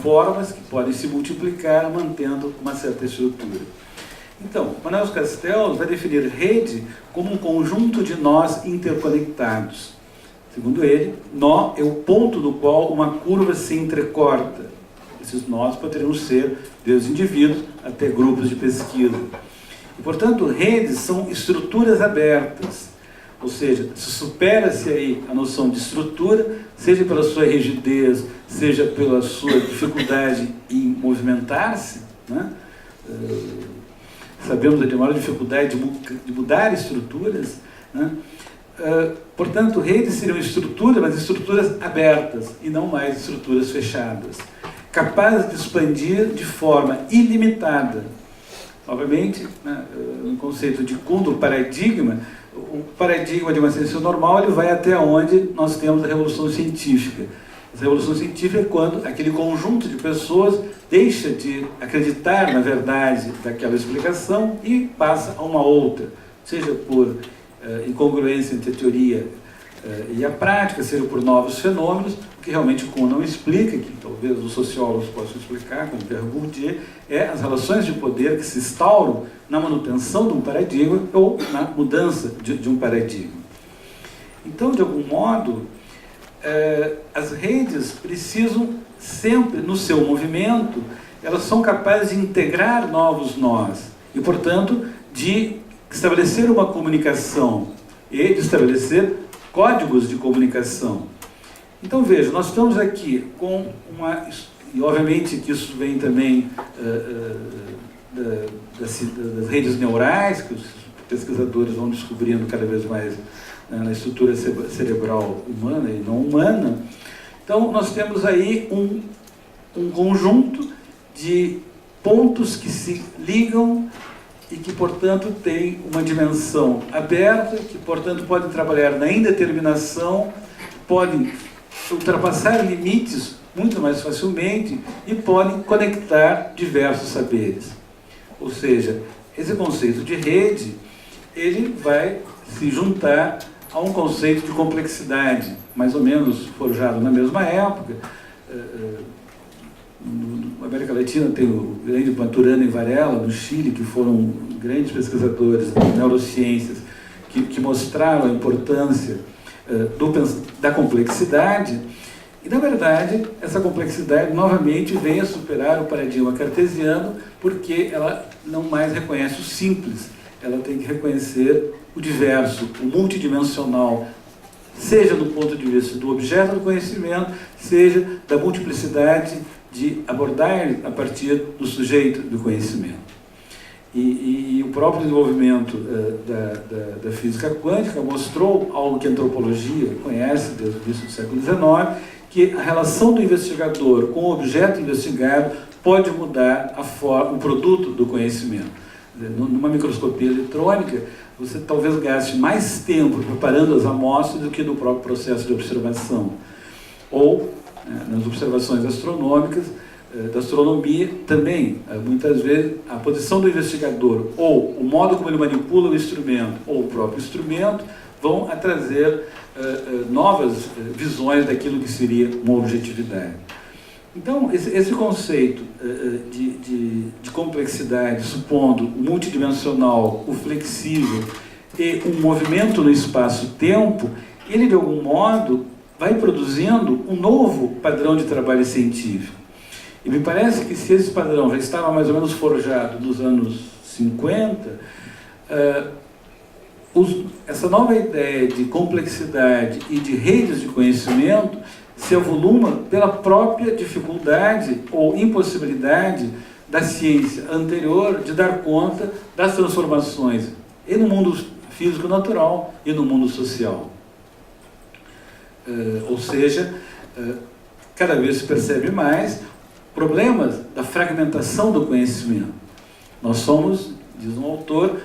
formas que podem se multiplicar mantendo uma certa estrutura. Então, Manuel Castells vai definir rede como um conjunto de nós interconectados. Segundo ele, nó é o ponto do qual uma curva se entrecorta. Esses nós poderiam ser desde indivíduos até grupos de pesquisa. E, portanto, redes são estruturas abertas. Ou seja, se supera-se aí a noção de estrutura, seja pela sua rigidez, seja pela sua dificuldade em movimentar-se, né? Sabemos a maior dificuldade de mudar estruturas, né? Portanto, redes seriam estruturas, mas estruturas abertas e não mais estruturas fechadas, capazes de expandir de forma ilimitada. Obviamente, né, no conceito de Kuhn, paradigma, o paradigma de uma ciência normal ele vai até onde nós temos a revolução científica. Essa revolução científica é quando aquele conjunto de pessoas deixa de acreditar na verdade daquela explicação e passa a uma outra, seja por incongruência entre a teoria e a prática, seja por novos fenômenos, o que realmente Kuhn não explica, que talvez os sociólogos possam explicar, como Pierre Bourdieu, é as relações de poder que se instauram na manutenção de um paradigma ou na mudança de um paradigma. Então, de algum modo, as redes precisam sempre, no seu movimento, elas são capazes de integrar novos nós e, portanto, de estabelecer uma comunicação e de estabelecer códigos de comunicação. Então, veja, nós estamos aqui com uma... E, obviamente, que isso vem também das redes neurais, que os pesquisadores vão descobrindo cada vez mais na estrutura cerebral humana e não humana. Então, nós temos aí um conjunto de pontos que se ligam e que, portanto, tem uma dimensão aberta, que, portanto, podem trabalhar na indeterminação, podem ultrapassar limites muito mais facilmente e podem conectar diversos saberes. Ou seja, esse conceito de rede, ele vai se juntar a um conceito de complexidade, mais ou menos forjado na mesma época. Na América Latina tem o grande Maturana e Varela, no Chile, que foram grandes pesquisadores de neurociências, que mostraram a importância da complexidade. E, na verdade, essa complexidade novamente vem a superar o paradigma cartesiano, porque ela não mais reconhece o simples, ela tem que reconhecer o diverso, o multidimensional, seja do ponto de vista do objeto do conhecimento, seja da multiplicidade de abordar a partir do sujeito do conhecimento. E o próprio desenvolvimento da física quântica mostrou algo que a antropologia conhece desde o início do século XIX, que a relação do investigador com o objeto investigado pode mudar o produto do conhecimento. Numa microscopia eletrônica, você talvez gaste mais tempo preparando as amostras do que no próprio processo de observação. Ou, nas observações astronômicas, da astronomia, também, muitas vezes, a posição do investigador, ou o modo como ele manipula o instrumento, ou o próprio instrumento, vão a trazer novas visões daquilo que seria uma objetividade. Então, esse conceito de complexidade, supondo o multidimensional, o flexível e um movimento no espaço-tempo, ele, de algum modo, vai produzindo um novo padrão de trabalho científico. E me parece que se esse padrão já estava mais ou menos forjado nos anos 50, essa nova ideia de complexidade e de redes de conhecimento se avoluma pela própria dificuldade ou impossibilidade da ciência anterior de dar conta das transformações e no mundo físico-natural e no mundo social. Ou seja, cada vez se percebe mais problemas da fragmentação do conhecimento. Nós somos, diz um autor,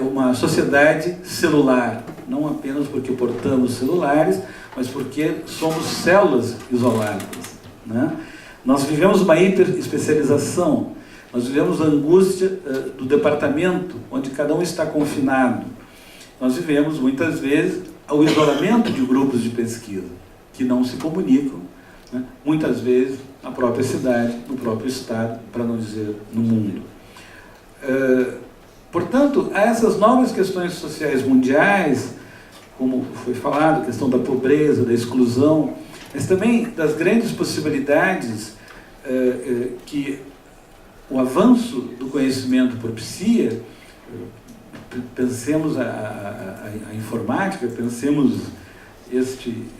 uma sociedade celular, não apenas porque portamos celulares, mas porque somos células isoladas, né? Nós vivemos uma hiperespecialização, nós vivemos a angústia do departamento, onde cada um está confinado. Nós vivemos, muitas vezes, o isolamento de grupos de pesquisa, que não se comunicam, né? Muitas vezes, na própria cidade, no próprio estado, para não dizer no mundo. Portanto, há essas novas questões sociais mundiais, como foi falado, a questão da pobreza, da exclusão, mas também das grandes possibilidades que o avanço do conhecimento propicia. Pensemos a informática, pensemos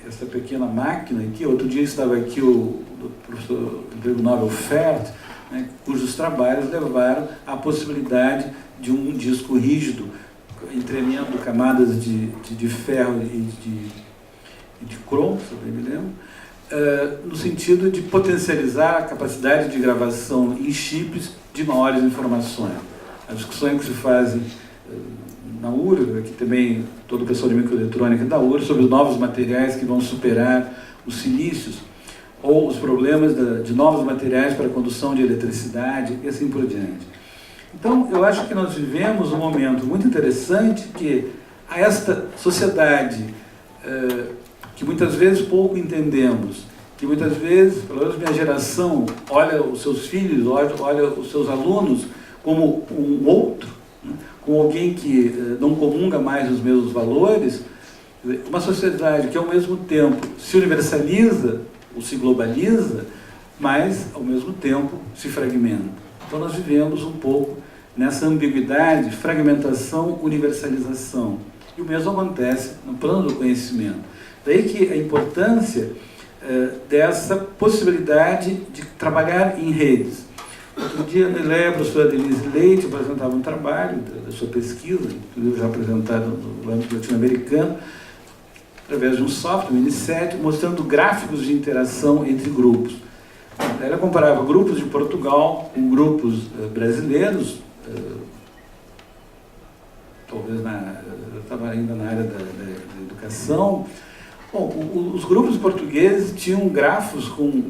essa pequena máquina aqui. Outro dia estava aqui o professor do Prêmio Nobel Fert, né, cujos trabalhos levaram à possibilidade de um disco rígido, entremeando camadas de ferro e de cromo, se eu me lembro, no sentido de potencializar a capacidade de gravação em chips de maiores informações. As discussões que se fazem na URGS, aqui também todo o pessoal de microeletrônica da URGS, sobre os novos materiais que vão superar os silícios, ou os problemas de novos materiais para a condução de eletricidade, e assim por diante. Então, eu acho que nós vivemos um momento muito interessante que a esta sociedade que muitas vezes pouco entendemos, que muitas vezes, pelo menos minha geração, olha os seus filhos, olha os seus alunos como um outro, né, como alguém que não comunga mais os mesmos valores, uma sociedade que ao mesmo tempo se universaliza ou se globaliza, mas ao mesmo tempo se fragmenta. Então nós vivemos um pouco nessa ambiguidade, fragmentação, universalização. E o mesmo acontece no plano do conhecimento. Daí que a importância dessa possibilidade de trabalhar em redes. Outro dia, na ILEA, a professora Denise Leite apresentava um trabalho da sua pesquisa, inclusive já apresentado no âmbito latino-americano, através de um software, um Mini7, mostrando gráficos de interação entre grupos. Ela comparava grupos de Portugal com grupos brasileiros, talvez eu estava ainda na área da educação. Bom, os grupos portugueses tinham grafos com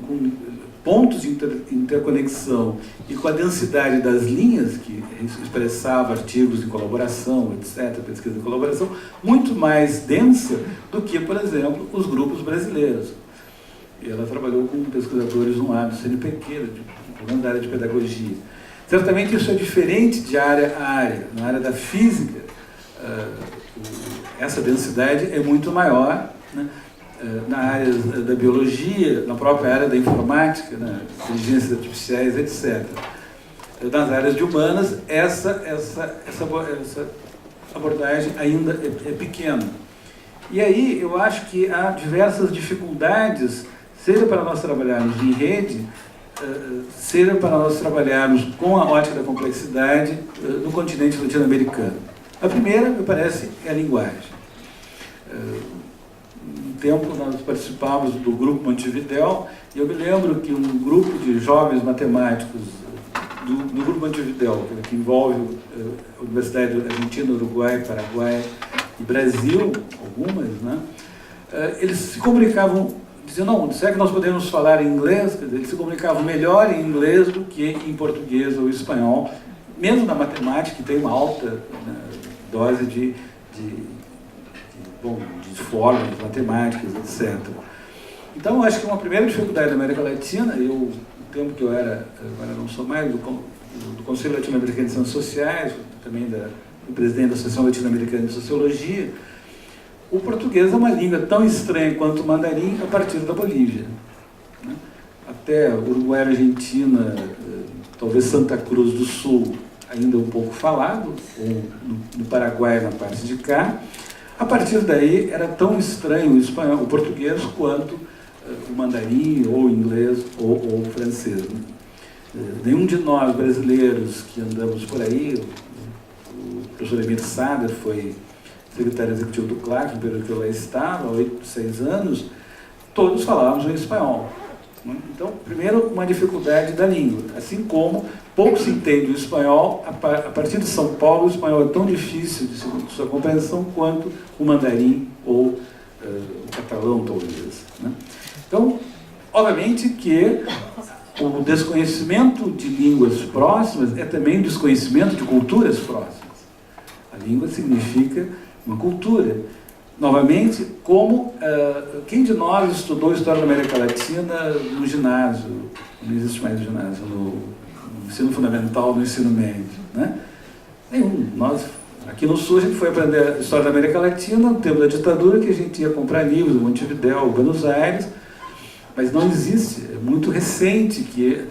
pontos de interconexão e com a densidade das linhas, que expressava artigos de colaboração, etc., pesquisa de colaboração, muito mais densa do que, por exemplo, os grupos brasileiros. E ela trabalhou com pesquisadores no lado do CNPq, da área de pedagogia. Certamente isso é diferente de área a área. Na área da física, essa densidade é muito maior, né? Na área da biologia, na própria área da informática, né? Inteligências artificiais, etc. Nas áreas de humanas, essa abordagem ainda é pequena. E aí eu acho que há diversas dificuldades, seja para nós trabalharmos em rede, seja para nós trabalharmos com a ótica da complexidade no continente latino-americano. A primeira, me parece, é a linguagem. Um tempo nós participávamos do grupo Montevidéu, e eu me lembro que um grupo de jovens matemáticos do grupo Montevidéu, que envolve a Universidade Argentina, Uruguai, Paraguai e Brasil, algumas, né? Eles se comunicavam, diziam, não, será que nós podemos falar em inglês? Quer dizer, eles se comunicavam melhor em inglês do que em português ou espanhol, mesmo na matemática, que tem uma alta, né, dose de fórmulas matemáticas, etc. Então, eu acho que uma primeira dificuldade da América Latina, no tempo que eu era, agora não sou mais, do Conselho Latino-Americano de Ciências Sociais, também do presidente da Associação Latino-Americana de Sociologia, o português é uma língua tão estranha quanto o mandarim a partir da Bolívia, né? Até Uruguai, Argentina, talvez Santa Cruz do Sul, ainda um pouco falado, ou no Paraguai, na parte de cá. A partir daí, era tão estranho o espanhol, o português, quanto o mandarim, ou o inglês, ou o francês. Nenhum de nós, brasileiros, que andamos por aí, o professor Emir Sader foi secretário executivo do CLAC, no período que eu lá estava, há 6 anos, todos falávamos em espanhol. Então, primeiro, uma dificuldade da língua, assim como pouco se entende o espanhol. A partir de São Paulo, o espanhol é tão difícil de sua compreensão quanto o mandarim ou o catalão, talvez, né? Então, obviamente que o desconhecimento de línguas próximas é também o desconhecimento de culturas próximas. A língua significa uma cultura. Novamente, como quem de nós estudou História da América Latina no ginásio, não existe mais ginásio no ensino fundamental, no ensino médio, né? Nenhum. Nós, aqui no Sul, a gente foi aprender a história da América Latina no tempo da ditadura, que a gente ia comprar livros em Montevidéu, Buenos Aires, mas não existe, é muito recente que,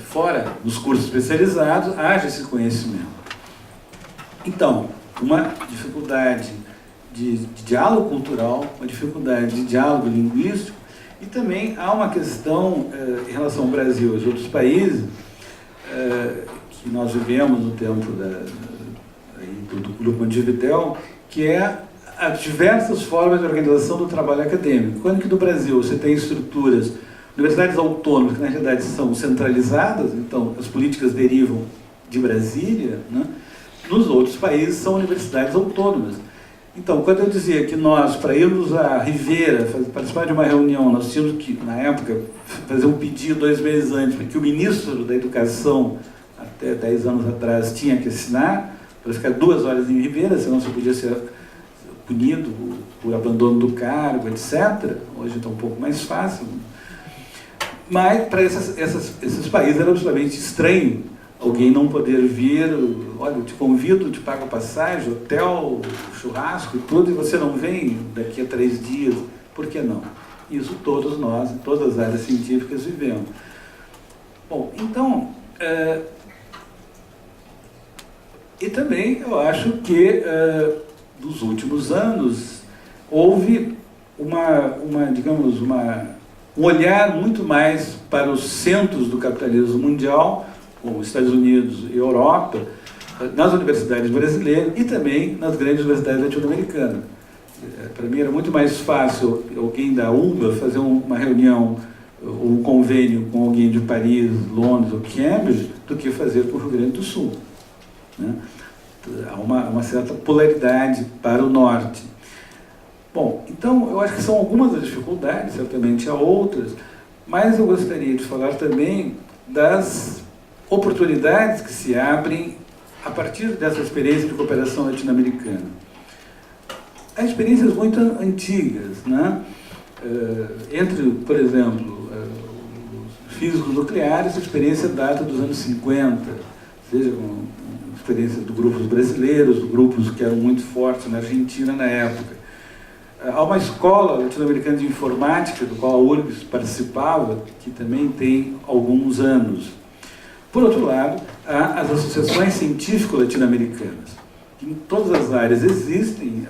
fora dos cursos especializados, haja esse conhecimento. Então, uma dificuldade de diálogo cultural, uma dificuldade de diálogo linguístico, e também há uma questão em relação ao Brasil e aos outros países, que nós vivemos no tempo do Grupo Montevidéu, que é as diversas formas de organização do trabalho acadêmico. Quando que no Brasil você tem estruturas, universidades autônomas, que na realidade são centralizadas, então as políticas derivam de Brasília, né? Nos outros países são universidades autônomas. Então, quando eu dizia que nós, para irmos à Ribeira, participar de uma reunião, nós tínhamos que, na época, fazer um pedido 2 meses antes, porque o ministro da Educação, até 10 anos atrás, tinha que assinar, para ficar 2 horas em Ribeira, senão você podia ser punido por abandono do cargo, etc. Hoje está um pouco mais fácil. Mas, para esses países, era absolutamente estranho alguém não poder vir, olha, eu te convido, te pago passagem, hotel, churrasco e tudo, e você não vem daqui a 3 dias. Por que não? Isso todos nós, em todas as áreas científicas, vivemos. Bom, então, e também eu acho que, nos últimos anos, houve um olhar muito mais para os centros do capitalismo mundial, como Estados Unidos e Europa, nas universidades brasileiras e também nas grandes universidades latino-americanas. Para mim era muito mais fácil alguém da UBA fazer uma reunião, um convênio com alguém de Paris, Londres ou Cambridge, do que fazer com o Rio Grande do Sul, né? Há uma certa polaridade para o norte. Bom, então eu acho que são algumas das dificuldades, certamente há outras, mas eu gostaria de falar também das oportunidades que se abrem a partir dessa experiência de cooperação latino-americana. Há experiências muito antigas, né? Entre, por exemplo, os físicos nucleares, a experiência data dos anos 50, seja com experiência de grupos brasileiros, de grupos que eram muito fortes na Argentina na época. Há uma escola latino-americana de informática, do qual a URGS participava, que também tem alguns anos. Por outro lado, há as associações científicas latino-americanas, que em todas as áreas existem,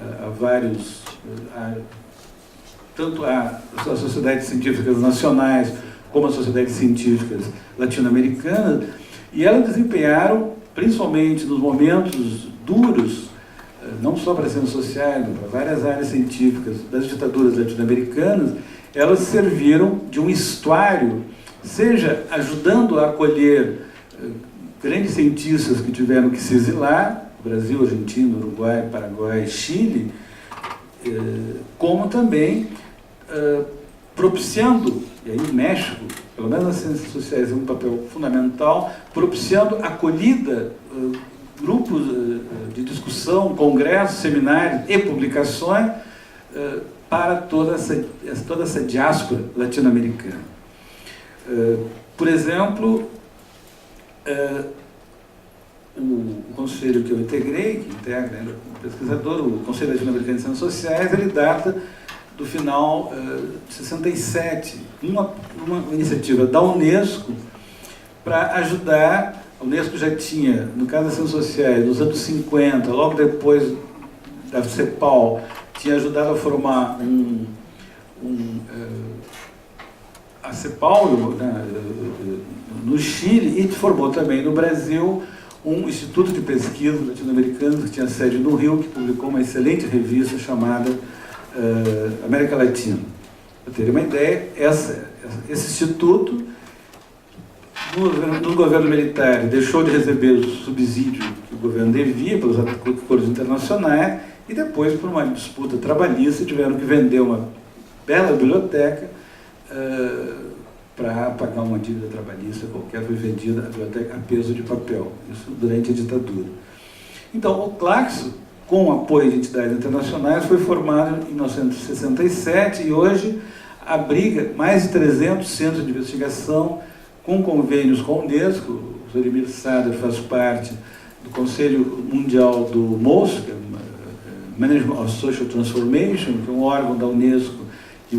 tanto as sociedades científicas nacionais como as sociedades científicas latino-americanas, e elas desempenharam, principalmente nos momentos duros, não só para as ciências sociais, mas para várias áreas científicas das ditaduras latino-americanas, elas serviram de um estuário, seja ajudando a acolher grandes cientistas que tiveram que se exilar, Brasil, Argentina, Uruguai, Paraguai, Chile, como também propiciando, e aí o México, pelo menos nas ciências sociais, tem um papel fundamental, propiciando acolhida, grupos de discussão, congressos, seminários e publicações para toda essa diáspora latino-americana. Por exemplo, o conselho que eu integrei, que integra o pesquisador, o Conselho Latino-Americano de Ciências Sociais, ele data do final de 67, uma iniciativa da Unesco para ajudar. A Unesco já tinha, no caso das ciências sociais, nos anos 50, logo depois da CEPAL, tinha ajudado a formar a CEPAL no Chile, e formou também no Brasil um instituto de pesquisa latino-americano que tinha sede no Rio, que publicou uma excelente revista chamada América Latina. Para ter uma ideia, esse instituto, no governo militar, deixou de receber o subsídio que o governo devia pelos acordos internacionais, e depois, por uma disputa trabalhista, tiveram que vender uma bela biblioteca para pagar uma dívida trabalhista qualquer, foi vendida a biblioteca a peso de papel, isso durante a ditadura. Então, o Claxo, com o apoio de entidades internacionais, foi formado em 1967, e hoje abriga mais de 300 centros de investigação com convênios com a Unesco. O Zorimir Sader faz parte do Conselho Mundial do MOS, que é Management of Social Transformation, que é um órgão da Unesco que,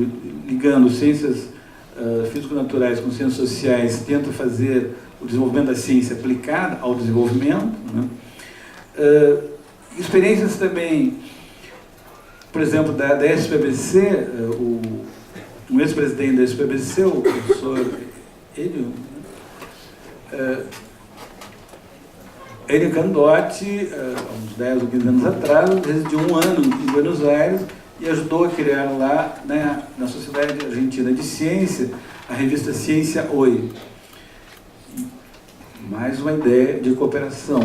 ligando ciências físico-naturais com ciências sociais, tenta fazer o desenvolvimento da ciência aplicada ao desenvolvimento, né? Experiências também, por exemplo, da SPBC, um ex-presidente da SPBC, o professor Enio Candotti, há uns 10 ou 15 anos atrás, residiu um ano em Buenos Aires e ajudou a criar lá, né, na Sociedade Argentina de Ciência, a revista Ciência Hoy. Mais uma ideia de cooperação.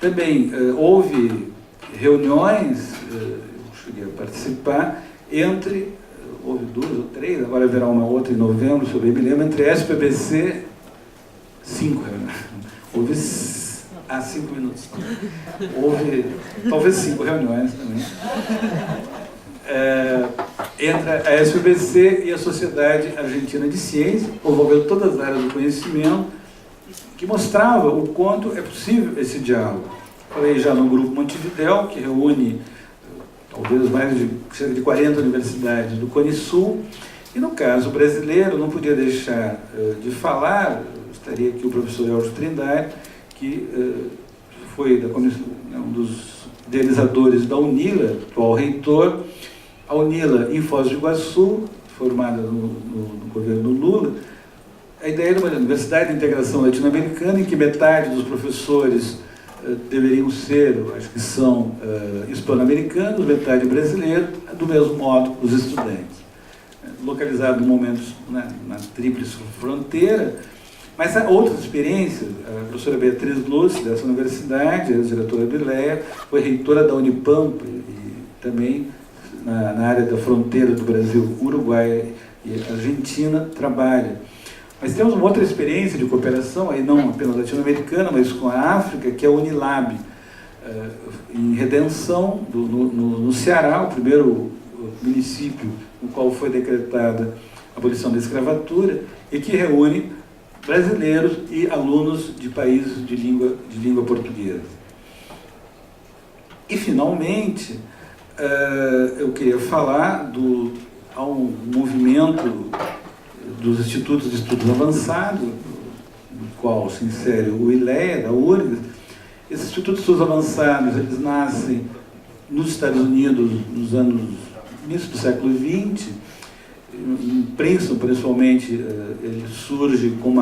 Também houve reuniões, eu cheguei a participar, houve 2 ou 3, agora haverá uma outra em novembro, sobre o lembro, entre a SPBC, 5 reuniões. Houve 5 minutos. Houve talvez 5 reuniões também. Entre a SPBC e a Sociedade Argentina de Ciência, envolvendo todas as áreas do conhecimento, que mostrava o quanto é possível esse diálogo. Falei já no Grupo Montevidéu, que reúne talvez mais de cerca de 40 universidades do Cone Sul, e no caso brasileiro, não podia deixar de falar, estaria aqui o professor Elcio Trindade, que foi um dos idealizadores da UNILA, atual reitor. A UNILA, em Foz do Iguaçu, formada no governo Lula, a ideia de uma universidade de integração latino-americana em que metade dos professores deveriam ser, acho que são hispano-americanos, metade brasileiro, do mesmo modo os estudantes. Localizado no momento na tríplice fronteira, mas há outras experiências. A professora Beatriz Lúcia, dessa universidade, a diretora do ILEA, foi reitora da Unipampa e também na área da fronteira do Brasil, Uruguai e Argentina, trabalha. Mas temos uma outra experiência de cooperação, aí não apenas latino-americana, mas com a África, que é a Unilab, em Redenção, no Ceará, o primeiro município no qual foi decretada a abolição da escravatura, e que reúne brasileiros e alunos de países de língua portuguesa. E, finalmente, eu queria falar há um movimento dos Institutos de Estudos Avançados, no qual se insere o ILEA, da URGS. Esses Institutos de Estudos Avançados, eles nascem nos Estados Unidos nos anos início do século XX. Em Princeton, principalmente, ele surge com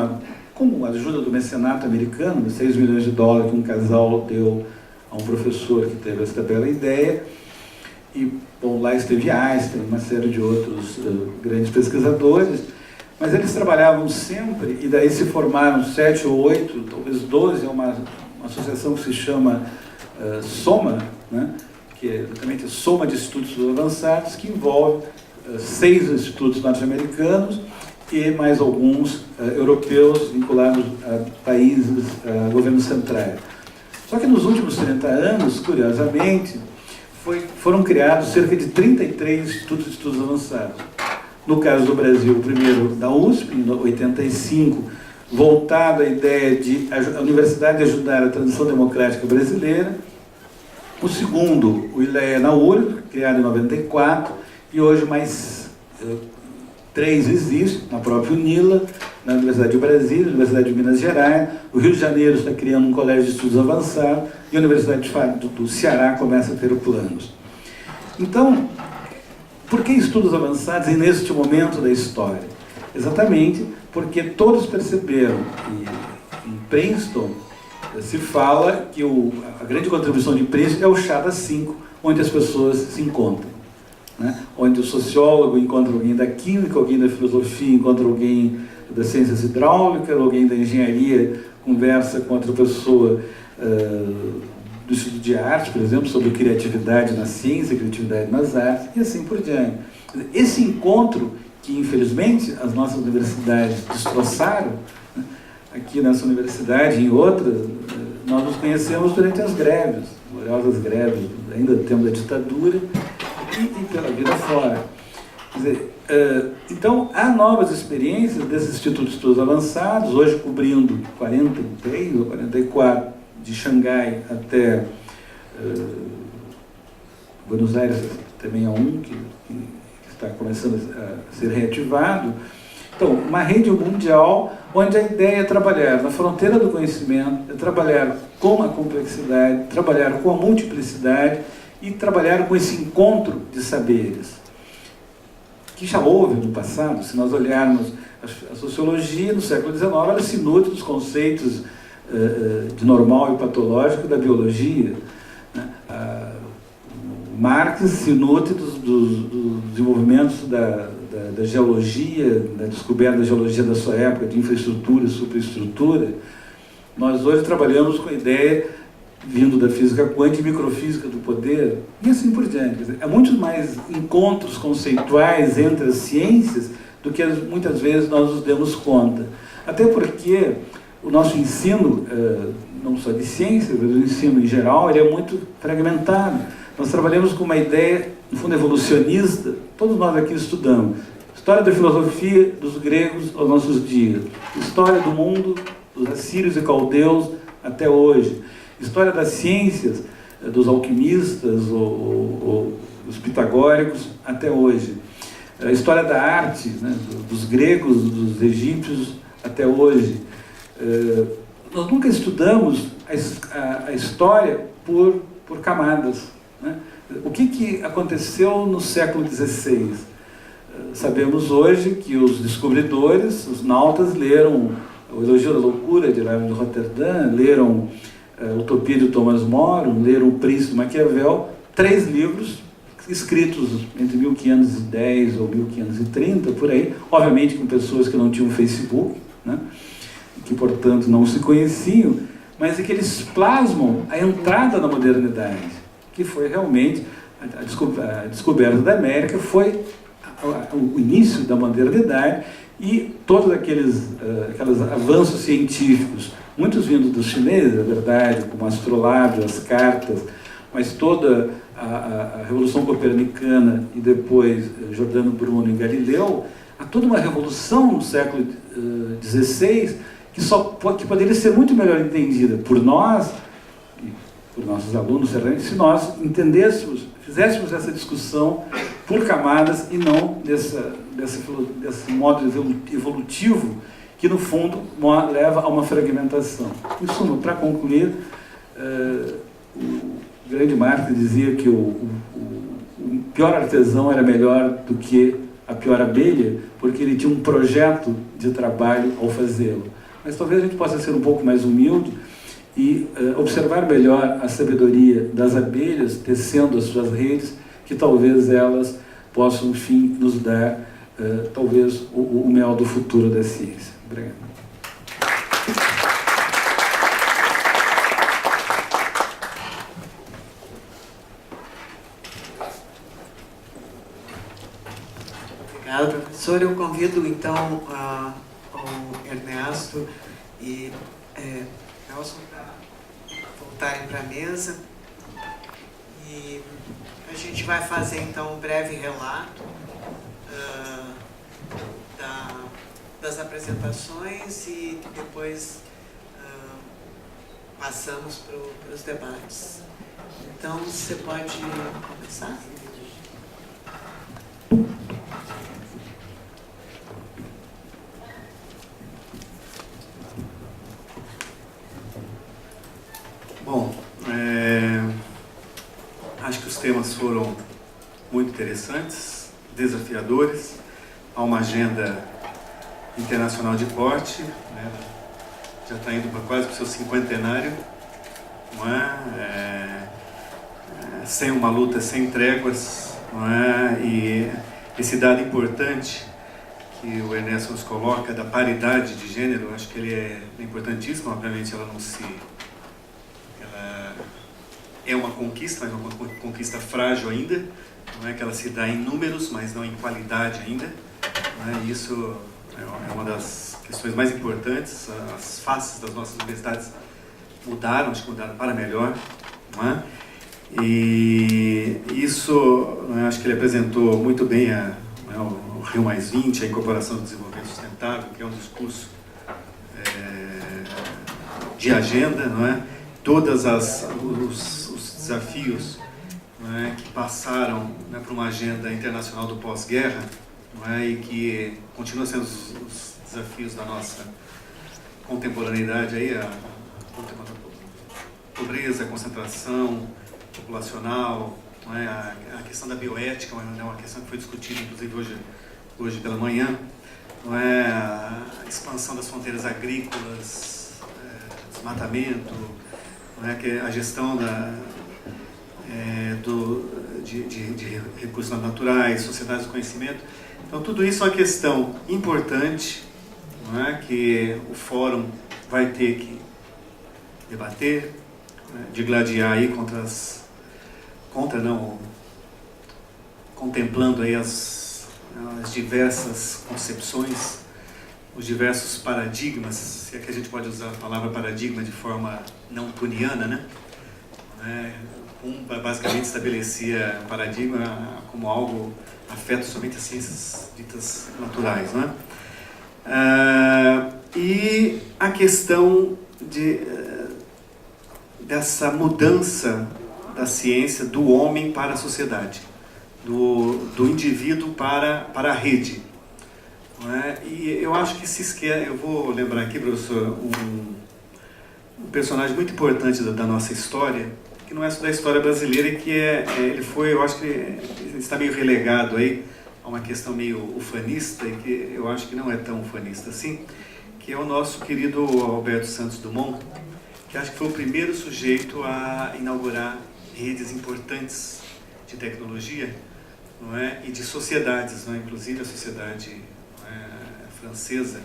a ajuda do mecenato americano, de 6 milhões de dólares que um casal deu a um professor que teve essa bela ideia. E, bom, lá esteve Einstein, uma série de outros grandes pesquisadores, mas eles trabalhavam sempre, e daí se formaram 7 ou 8, talvez 12, é uma associação que se chama SOMA, né, que é exatamente a Soma de Institutos Avançados, que envolve 6 institutos norte-americanos e mais alguns europeus vinculados a países, a governos centrais. Só que nos últimos 30 anos, curiosamente, foram criados cerca de 33 institutos de estudos avançados. No caso do Brasil, o primeiro da USP, em 85, voltado à ideia de a universidade ajudar a transição democrática brasileira. O segundo, o ILEA na URGS, criado em 94, e hoje mais 3 existem, na própria UNILA, na Universidade de Brasília, na Universidade de Minas Gerais. O Rio de Janeiro está criando um colégio de estudos avançados e a Universidade do Ceará começa a ter planos. Então, por que estudos avançados e neste momento da história? Exatamente porque todos perceberam que em Princeton se fala que a grande contribuição de Princeton é o chá das 5, onde as pessoas se encontram, né? Onde o sociólogo encontra alguém da química, alguém da filosofia encontra alguém das ciências hidráulicas, alguém da engenharia conversa com outra pessoa do estudo de arte, por exemplo, sobre criatividade na ciência, criatividade nas artes, e assim por diante. Esse encontro, que infelizmente as nossas universidades destroçaram, né? Aqui nessa universidade e em outras, nós nos conhecemos durante as greves, gloriosas greves, ainda do tempo da ditadura, e pela vida fora. Quer dizer, Então, há novas experiências desses institutos de estudos avançados, hoje cobrindo 43 ou 44, de Xangai até Buenos Aires, também há um que está começando a ser reativado. Então, uma rede mundial onde a ideia é trabalhar na fronteira do conhecimento, é trabalhar com a complexidade, trabalhar com a multiplicidade e trabalhar com esse encontro de saberes, que já houve no passado. Se nós olharmos a sociologia no século XIX, ela se nutre dos conceitos de normal e patológico da biologia, né? Marx se nutre dos desenvolvimentos da geologia, da descoberta da geologia da sua época, de infraestrutura e superestrutura. Nós hoje trabalhamos com a ideia, vindo da física quântica e microfísica do poder, e assim por diante. Quer dizer, há muitos mais encontros conceituais entre as ciências do que muitas vezes nós nos demos conta. Até porque o nosso ensino, não só de ciências, mas o ensino em geral, ele é muito fragmentado. Nós trabalhamos com uma ideia, no fundo, evolucionista. Todos nós aqui estudamos história da filosofia dos gregos aos nossos dias, história do mundo dos assírios e caldeus até hoje, história das ciências dos alquimistas ou dos pitagóricos até hoje, a história da arte, né, dos gregos, dos egípcios até hoje. Nós nunca estudamos a história por camadas, né? O que aconteceu no século XVI? Sabemos hoje que os descobridores, os nautas, leram o Elogio da Loucura, de Lázaro de Roterdã, leram Utopia de Thomas More, leram O Príncipe de Maquiavel, 3 livros escritos entre 1510 ou 1530, por aí, obviamente com pessoas que não tinham Facebook, né? Que, portanto, não se conheciam, mas é que eles plasmam a entrada na modernidade, que foi realmente a descoberta da América, foi o início da modernidade, e todos aqueles avanços científicos, muitos vindos dos chineses, é verdade, como o astrolábio, as cartas, mas toda a Revolução Copernicana e depois Giordano Bruno e Galileu, há toda uma revolução no século XVI que poderia ser muito melhor entendida por nós, por nossos alunos, se nós entendêssemos, fizéssemos essa discussão por camadas e não desse modo evolutivo que, no fundo, leva a uma fragmentação. Em suma, para concluir, o grande Marx dizia que o pior artesão era melhor do que a pior abelha, porque ele tinha um projeto de trabalho ao fazê-lo. Mas talvez a gente possa ser um pouco mais humilde e observar melhor a sabedoria das abelhas tecendo as suas redes, que talvez elas possam, enfim, nos dar talvez o mel do futuro da ciência. Obrigado. Obrigado, professor. Eu convido então o Ernesto e Nelson para voltarem para a mesa, e a gente vai fazer então um breve relato das apresentações e depois passamos para os debates. Então, você pode começar? Bom, acho que os temas foram muito interessantes, desafiadores. Há uma agenda internacional de porte, né? Já está indo para quase o seu cinquentenário, não é? Sem uma luta, sem tréguas, não é? E esse dado importante que o Ernesto nos coloca da paridade de gênero, acho que ele é importantíssimo. Obviamente ela é uma conquista, mas uma conquista frágil ainda, não é que ela se dá em números, mas não em qualidade ainda, não é? Isso é uma das questões mais importantes. As faces das nossas universidades mudaram, acho que mudaram para melhor, não é? E isso, não é? Acho que ele apresentou muito bem o Rio+20, a incorporação do desenvolvimento sustentável, que é um discurso de agenda, não é? Todos os desafios, não é, que passaram, né, por uma agenda internacional do pós-guerra, não é, e que continuam sendo os desafios da nossa contemporaneidade, aí, a luta contra a pobreza, a concentração populacional, não é, a questão da bioética, é uma questão que foi discutida, inclusive, hoje pela manhã, não é, a expansão das fronteiras agrícolas, desmatamento, não é, que a gestão de recursos naturais, sociedades do conhecimento. Então, tudo isso é uma questão importante, não é, que o Fórum vai ter que debater, né, digladiar aí contemplando aí as diversas concepções, os diversos paradigmas, se é que a gente pode usar a palavra paradigma de forma não puniana, né? Basicamente estabelecia paradigma como algo afeta somente as ciências ditas naturais, né? E a questão dessa mudança da ciência do homem para a sociedade, do indivíduo para a rede. Não é? E eu acho que se esquece, eu vou lembrar aqui, professor, um personagem muito importante da nossa história, que não é só da história brasileira, que ele foi, eu acho que ele está meio relegado aí a uma questão meio ufanista, e que eu acho que não é tão ufanista assim, que é o nosso querido Alberto Santos Dumont, que acho que foi o primeiro sujeito a inaugurar redes importantes de tecnologia, não é? E de sociedades, não é? Inclusive a sociedade, não é, francesa,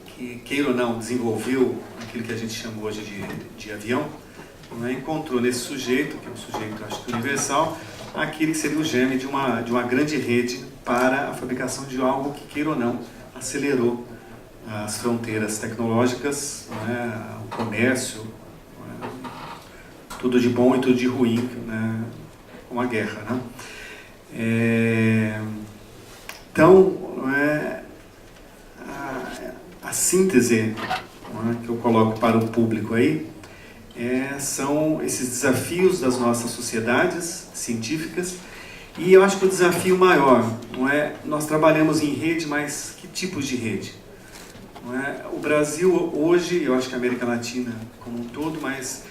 que, queira ou não, desenvolveu aquilo que a gente chama hoje de avião, não é? Encontrou nesse sujeito, que é um sujeito, acho que universal, aquele que seria o germe de uma grande rede para a fabricação de algo que, queira ou não, acelerou as fronteiras tecnológicas, não é? O comércio, não é? Tudo de bom e tudo de ruim, né? Com a guerra, né? Então, não é? A síntese, não é, que eu coloco para o público aí, são esses desafios das nossas sociedades científicas, e eu acho que o desafio maior, não é, nós trabalhamos em rede, mas que tipos de rede? Não é? O Brasil hoje, eu acho que a América Latina como um todo, mas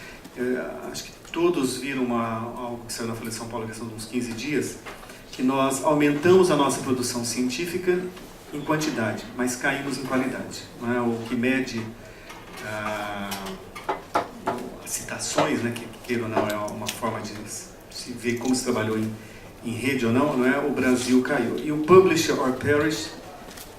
acho que todos viram algo que saiu na Folha de São Paulo há questão de uns 15 dias, que nós aumentamos a nossa produção científica em quantidade, mas caímos em qualidade. Não é? O que mede as citações, né, que queira ou não, é uma forma de se ver como se trabalhou em rede ou não, é? O Brasil caiu. E o publish or perish,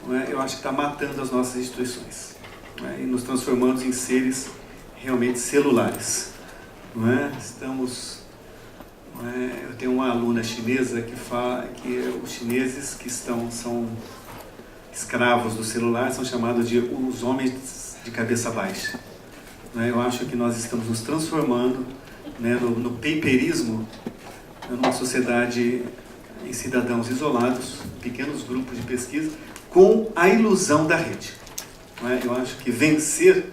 não é? Eu acho que está matando as nossas instituições, não é? E nos transformando em seres realmente celulares. Não é? Estamos... Não é? Eu tenho uma aluna chinesa que fala que os chineses que são escravos do celular são chamados de os homens de cabeça baixa. Não é? Eu acho que nós estamos nos transformando, né, no paperismo, numa sociedade em cidadãos isolados, pequenos grupos de pesquisa, com a ilusão da rede. Não é? Eu acho que vencer,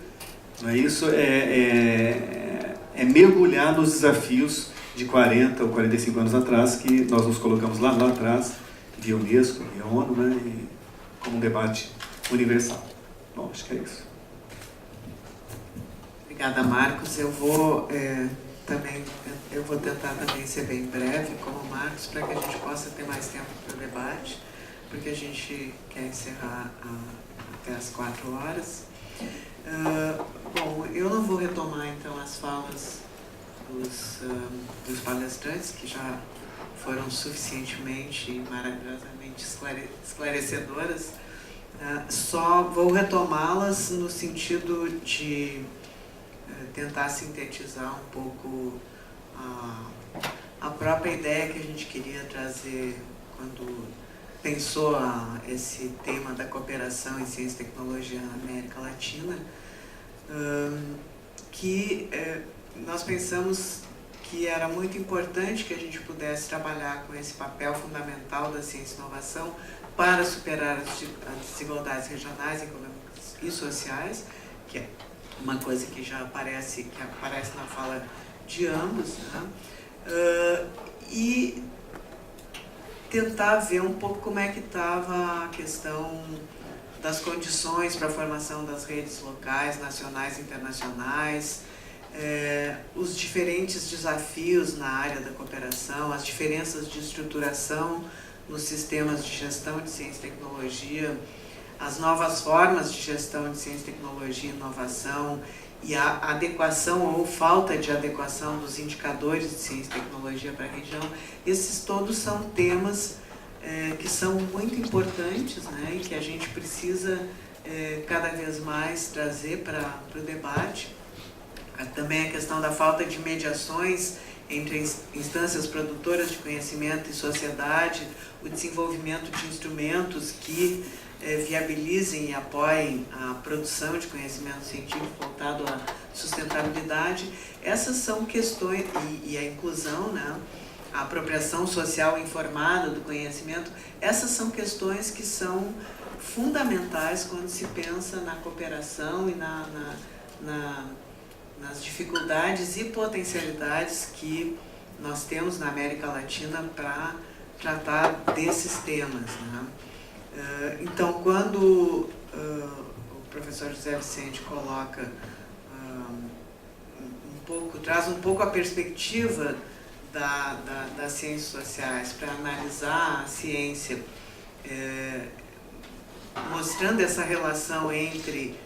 não é, isso é mergulhar nos desafios de 40 ou 45 anos atrás, que nós nos colocamos lá atrás, via Unesco, via ONU, né, e como um debate universal. Bom, acho que é isso. Obrigada, Marcos. Eu vou tentar também ser bem breve, como o Marcos, para que a gente possa ter mais tempo para o debate, porque a gente quer encerrar até as 4 horas. Bom, eu não vou retomar, então, as falas dos palestrantes, que já foram suficientemente e maravilhosamente esclarecedoras. Só vou retomá-las no sentido de tentar sintetizar um pouco a própria ideia que a gente queria trazer quando pensou esse tema da cooperação em ciência e tecnologia na América Latina, que nós pensamos que era muito importante que a gente pudesse trabalhar com esse papel fundamental da ciência e inovação para superar as desigualdades regionais, econômicas e sociais, que é uma coisa que já aparece na fala de ambos, né? E tentar ver um pouco como é que estava a questão das condições para a formação das redes locais, nacionais e internacionais, os diferentes desafios na área da cooperação, as diferenças de estruturação nos sistemas de gestão de ciência e tecnologia, as novas formas de gestão de ciência, tecnologia e inovação e a adequação ou falta de adequação dos indicadores de ciência e tecnologia para a região. Esses todos são temas que são muito importantes, né, e que a gente precisa cada vez mais trazer para o debate. Também a questão da falta de mediações entre instâncias produtoras de conhecimento e sociedade, o desenvolvimento de instrumentos que viabilizem e apoiem a produção de conhecimento científico voltado à sustentabilidade. Essas são questões, e a inclusão, né, a apropriação social informada do conhecimento, essas são questões que são fundamentais quando se pensa na cooperação e nas dificuldades e potencialidades que nós temos na América Latina para tratar desses temas, né? Então, quando o professor José Vicente coloca traz um pouco a perspectiva das ciências sociais para analisar a ciência, mostrando essa relação entre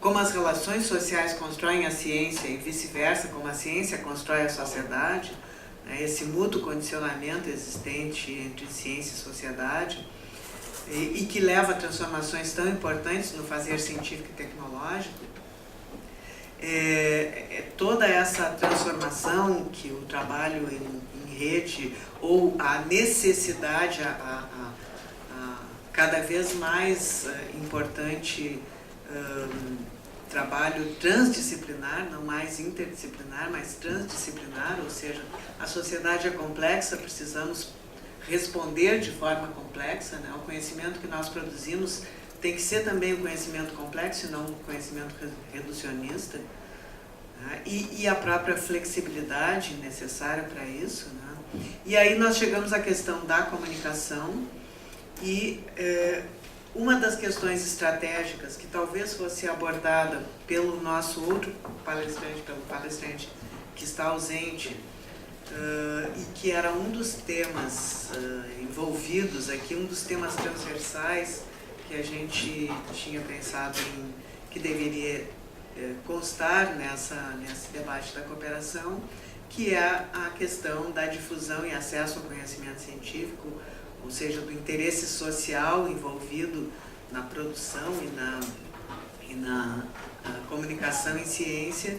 como as relações sociais constroem a ciência e vice-versa, como a ciência constrói a sociedade, né, esse mútuo condicionamento existente entre ciência e sociedade, e que leva a transformações tão importantes no fazer científico e tecnológico. Toda essa transformação que o trabalho em rede, ou a necessidade, cada vez mais importante trabalho transdisciplinar, não mais interdisciplinar, mas transdisciplinar, ou seja, a sociedade é complexa, precisamos responder de forma complexa, né? O conhecimento que nós produzimos tem que ser também um conhecimento complexo e não um conhecimento reducionista, né? E a própria flexibilidade necessária para isso, né? E aí nós chegamos à questão da comunicação e uma das questões estratégicas que talvez fosse abordada pelo nosso outro palestrante, pelo palestrante que está ausente, e que era um dos temas envolvidos aqui, um dos temas transversais que a gente tinha pensado que deveria constar nesse debate da cooperação, que é a questão da difusão e acesso ao conhecimento científico, ou seja, do interesse social envolvido na produção e na comunicação em ciência,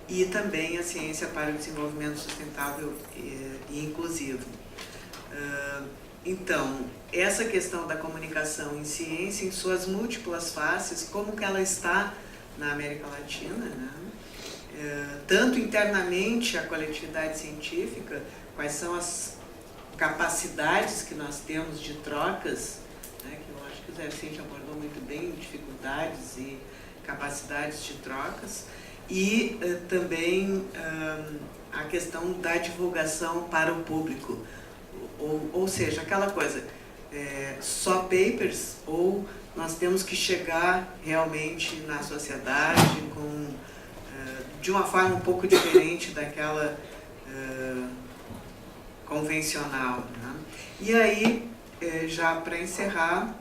e também a ciência para o desenvolvimento sustentável e inclusivo. Então, essa questão da comunicação em ciência, em suas múltiplas faces, como que ela está na América Latina, né? Tanto internamente a coletividade científica, quais são as capacidades que nós temos de trocas, né, que eu acho que o Zé Vicente abordou muito bem, dificuldades e capacidades de trocas, e também a questão da divulgação para o público, ou seja, aquela coisa, só papers, ou nós temos que chegar realmente na sociedade de uma forma um pouco diferente daquela convencional, né? E aí, já para encerrar,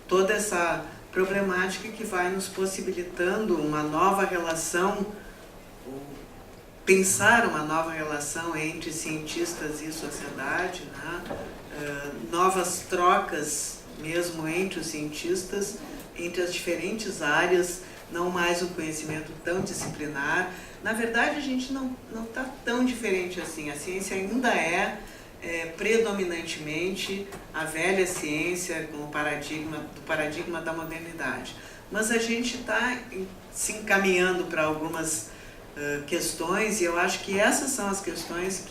toda essa problemática que vai nos possibilitando uma nova relação, ou pensar uma nova relação entre cientistas e sociedade, né? Novas trocas mesmo entre os cientistas, entre as diferentes áreas, não mais um conhecimento tão disciplinar. Na verdade, a gente não está tão diferente assim. A ciência ainda é predominantemente a velha ciência com o paradigma da modernidade. Mas a gente está se encaminhando para algumas questões, e eu acho que essas são as questões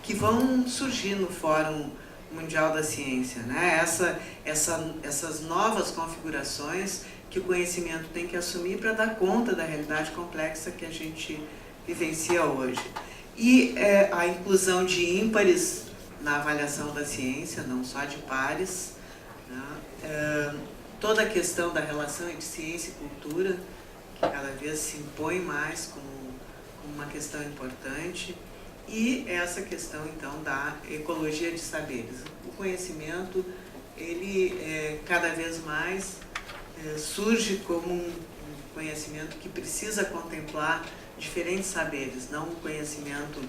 que vão surgir no Fórum Mundial da Ciência, né? Essas novas configurações que o conhecimento tem que assumir para dar conta da realidade complexa que a gente vivencia hoje. E a inclusão de ímpares na avaliação da ciência, não só de pares, né? Toda a questão da relação entre ciência e cultura, que cada vez se impõe mais como uma questão importante, e essa questão, então, da ecologia de saberes. O conhecimento, ele cada vez mais surge como um conhecimento que precisa contemplar diferentes saberes, não um conhecimento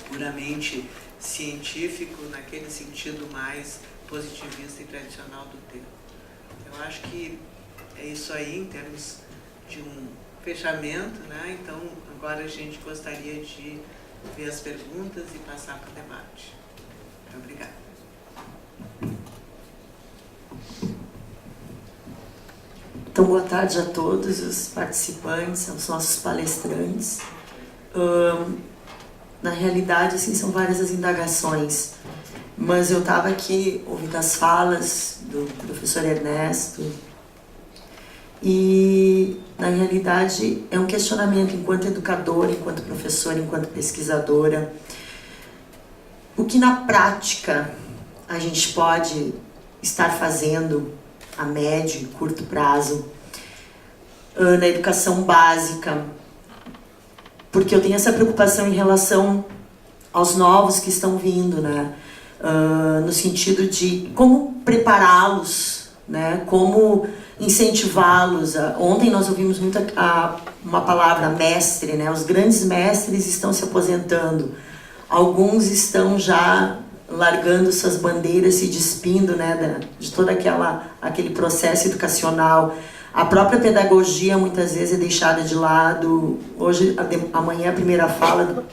puramente científico, naquele sentido mais positivista e tradicional do termo. Eu acho que é isso aí em termos de um fechamento, né? Então, agora a gente gostaria de ver as perguntas e passar para o debate. Muito obrigada. Então, boa tarde a todos os participantes, aos nossos palestrantes. Na realidade, assim, são várias as indagações, mas eu estava aqui ouvindo as falas do professor Ernesto e, na realidade, é um questionamento enquanto educadora, enquanto professora, enquanto pesquisadora. O que, na prática, a gente pode estar fazendo a médio e curto prazo na educação básica, porque eu tenho essa preocupação em relação aos novos que estão vindo, né? No sentido de como prepará-los, né? Como incentivá-los. Ontem nós ouvimos muito uma palavra mestre, né? Os grandes mestres estão se aposentando, alguns estão já largando suas bandeiras, se despindo, né, de todo aquele processo educacional. A própria pedagogia muitas vezes é deixada de lado. Hoje, amanhã, a primeira fala